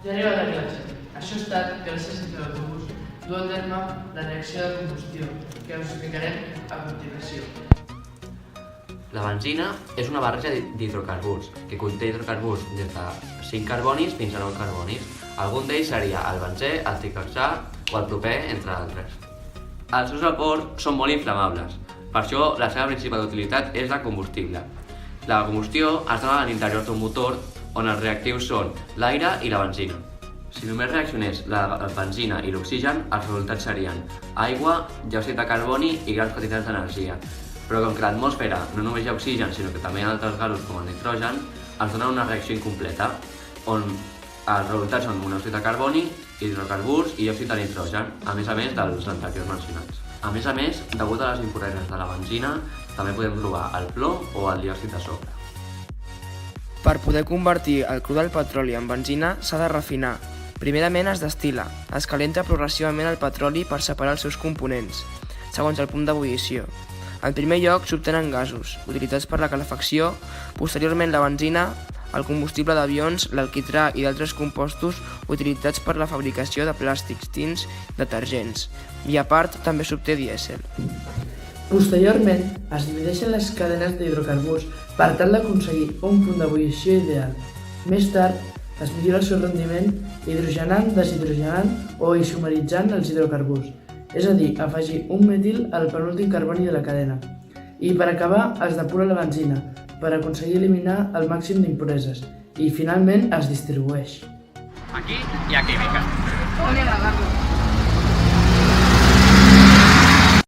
Ja ha arribat a classe. Això ha estat gràcies a que l'autobús du a terme la reacció de combustió, que us explicarem a continuació. La benzina és una barreja d'hidrocarburs que conté hidrocarburs des de 5 carbonis fins a 9 carbonis. Algun d'ells seria el benzè, el tricloxà o el propè, entre altres. Els seus vapors són molt inflamables, per això la seva principal utilitat és la combustible. La combustió es dona a l'interior d'un motor on els reactius són l'aire i la benzina. Si només reaccionés la benzina i l'oxigen, els resultats serien aigua, diòxid de carboni i grans quantitats d'energia. Però com que a l'atmosfera no només hi ha oxigen, sinó que també hi ha altres gasos com el nitrogen, es dona una reacció incompleta, on els resultats són monòxid de carboni, hidrocarburs i diòxid de nitrogen, a més dels anteriors mencionats. A més, degut a les impureses de la benzina, també podem trobar el plom o el diòxid de sofre. Per poder convertir el cru del petroli en benzina s'ha de refinar. Primerament es destil·la, es calenta progressivament el petroli per separar els seus components, segons el punt d'ebullició. En primer lloc s'obtenen gasos, utilitzats per la calefacció, posteriorment la benzina, el combustible d'avions, l'alquitrà i d'altres compostos utilitzats per la fabricació de plàstics, tints, detergents, i a part també s'obté dièsel. Posteriorment, es divideixen les cadenes d'hidrocarburs per tal d'aconseguir un punt d'ebullició ideal. Més tard, es millora el seu rendiment hidrogenant, deshidrogenant o isomeritzant els hidrocarburs, és a dir, afegir un metil al penúltim carboni de la cadena. I per acabar, es depura la benzina per aconseguir eliminar el màxim d'impureses i finalment es distribueix. Aquí hi ha química.